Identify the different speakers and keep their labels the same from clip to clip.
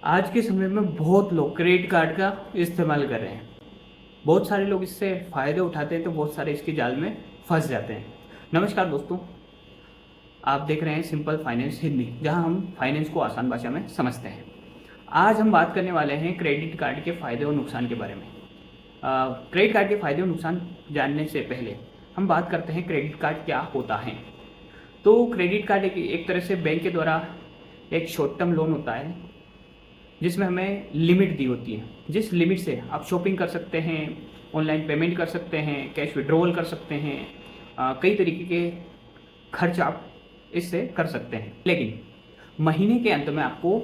Speaker 1: आज के समय में बहुत लोग क्रेडिट कार्ड का इस्तेमाल कर रहे हैं। बहुत सारे लोग इससे फ़ायदे उठाते हैं तो बहुत सारे इसके जाल में फंस जाते हैं। नमस्कार दोस्तों, आप देख रहे हैं सिंपल फाइनेंस हिंदी, जहां हम फाइनेंस को आसान भाषा में समझते हैं। आज हम बात करने वाले हैं क्रेडिट कार्ड के फ़ायदे और नुकसान के बारे में। क्रेडिट कार्ड के फ़ायदे और नुकसान जानने से पहले हम बात करते हैं क्रेडिट कार्ड क्या होता है। तो क्रेडिट कार्ड एक तरह से बैंक के द्वारा एक शॉर्ट टर्म लोन होता है, जिसमें हमें लिमिट दी होती है। जिस लिमिट से आप शॉपिंग कर सकते हैं, ऑनलाइन पेमेंट कर सकते हैं, कैश विड्रॉल कर सकते हैं, कई तरीके के खर्च आप इससे कर सकते हैं। लेकिन महीने के अंत में आपको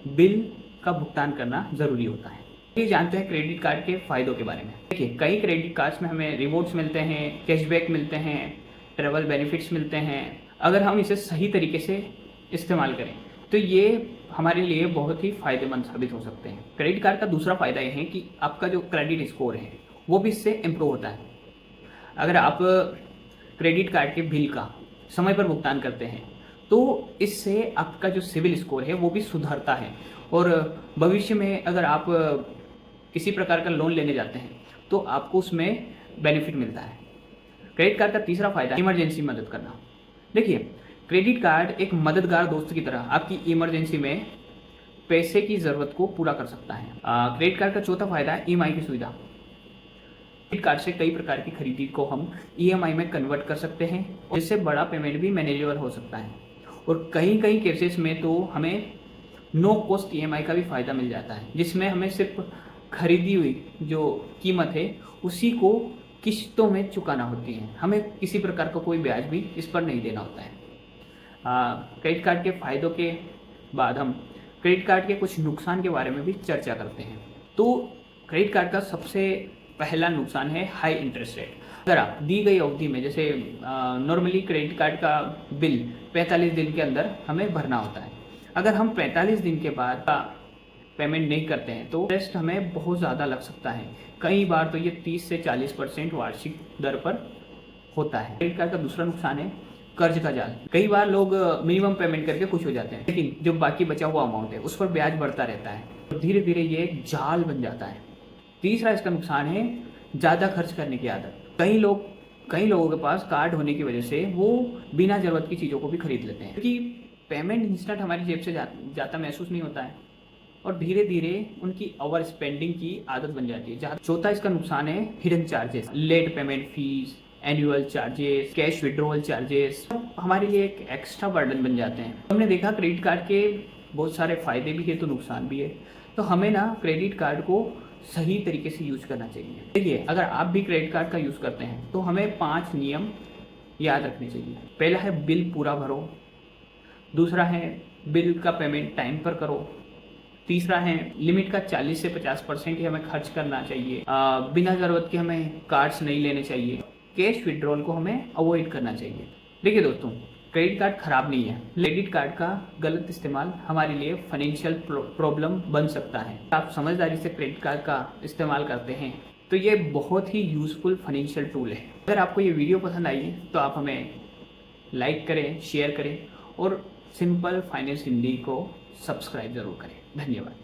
Speaker 1: बिल का भुगतान करना ज़रूरी होता है। ये जानते हैं क्रेडिट कार्ड के फ़ायदों के बारे में। देखिए, कई क्रेडिट कार्ड्स में हमें रिवॉर्ड्स मिलते हैं, कैशबैक मिलते हैं, ट्रैवल बेनिफिट्स मिलते हैं। अगर हम इसे सही तरीके से इस्तेमाल करें तो ये हमारे लिए बहुत ही फ़ायदेमंद साबित हो सकते हैं। क्रेडिट कार्ड का दूसरा फ़ायदा ये है कि आपका जो क्रेडिट स्कोर है वो भी इससे इम्प्रूव होता है। अगर आप क्रेडिट कार्ड के बिल का समय पर भुगतान करते हैं तो इससे आपका जो सिविल स्कोर है वो भी सुधरता है, और भविष्य में अगर आप किसी प्रकार का लोन लेने जाते हैं तो आपको उसमें बेनिफिट मिलता है। क्रेडिट कार्ड का तीसरा फ़ायदा इमरजेंसी मदद करना। देखिए, क्रेडिट कार्ड एक मददगार दोस्त की तरह आपकी इमरजेंसी में पैसे की ज़रूरत को पूरा कर सकता है। क्रेडिट कार्ड का चौथा फायदा है ईएमआई की सुविधा। क्रेडिट कार्ड से कई प्रकार की खरीदी को हम ईएमआई में कन्वर्ट कर सकते हैं, जिससे बड़ा पेमेंट भी मैनेजेबल हो सकता है। और कई कई केसेस में तो हमें नो कॉस्ट ईएमआई का भी फ़ायदा मिल जाता है, जिसमें हमें सिर्फ खरीदी हुई जो कीमत है उसी को किस्तों में चुकाना होती है। हमें किसी प्रकार का कोई ब्याज भी इस पर नहीं देना होता है। क्रेडिट कार्ड के फ़ायदों के बाद हम क्रेडिट कार्ड के कुछ नुकसान के बारे में भी चर्चा करते हैं। तो क्रेडिट कार्ड का सबसे पहला नुकसान है हाई इंटरेस्ट रेट। अगर आप दी गई अवधि में, जैसे नॉर्मली क्रेडिट कार्ड का बिल 45 दिन के अंदर हमें भरना होता है, अगर हम 45 दिन के बाद पेमेंट नहीं करते हैं तो इंटरेस्ट हमें बहुत ज़्यादा लग सकता है। कई बार तो ये 30 से 40% वार्षिक दर पर होता है। क्रेडिट कार्ड का दूसरा नुकसान है कर्ज का जाल। कई बार लोग मिनिमम पेमेंट करके खुश हो जाते हैं, लेकिन जो बाकी बचा हुआ अमाउंट है उस पर ब्याज बढ़ता रहता है और धीरे धीरे ये एक जाल बन जाता है। तीसरा इसका नुकसान है ज़्यादा खर्च करने की आदत। कई लोगों के पास कार्ड होने की वजह से वो बिना ज़रूरत की चीज़ों को भी खरीद लेते हैं, क्योंकि पेमेंट इंस्टेंट हमारी जेब से जाता महसूस नहीं होता है, और धीरे धीरे उनकी ओवर स्पेंडिंग की आदत बन जाती है। चौथा इसका नुकसान है hidden charges, late payment fees, annual charges, cash withdrawal charges हमारे लिए एक एक्स्ट्रा बर्डन बन जाते हैं। हमने देखा क्रेडिट कार्ड के बहुत सारे फ़ायदे भी है तो नुकसान भी है, तो हमें ना क्रेडिट कार्ड को सही तरीके से यूज़ करना चाहिए। देखिए, अगर आप भी क्रेडिट कार्ड का यूज़ करते हैं तो हमें 5 नियम याद रखने चाहिए। पहला है बिल पूरा भरो। दूसरा है बिल का पेमेंट टाइम पर करो। तीसरा है लिमिट का 40 से 50% ही हमें खर्च करना चाहिए। बिना ज़रूरत के हमें कार्ड्स नहीं लेने चाहिए। कैश विड्रॉल को हमें अवॉइड करना चाहिए। देखिए दोस्तों, क्रेडिट कार्ड ख़राब नहीं है। क्रेडिट कार्ड का गलत इस्तेमाल हमारे लिए फाइनेंशियल प्रॉब्लम बन सकता है। आप समझदारी से क्रेडिट कार्ड का इस्तेमाल करते हैं तो ये बहुत ही यूज़फुल फाइनेंशियल टूल है। अगर आपको ये वीडियो पसंद आई है तो आप हमें लाइक करें, शेयर करें और सिंपल फाइनेंस हिंदी को सब्सक्राइब ज़रूर करें। धन्यवाद।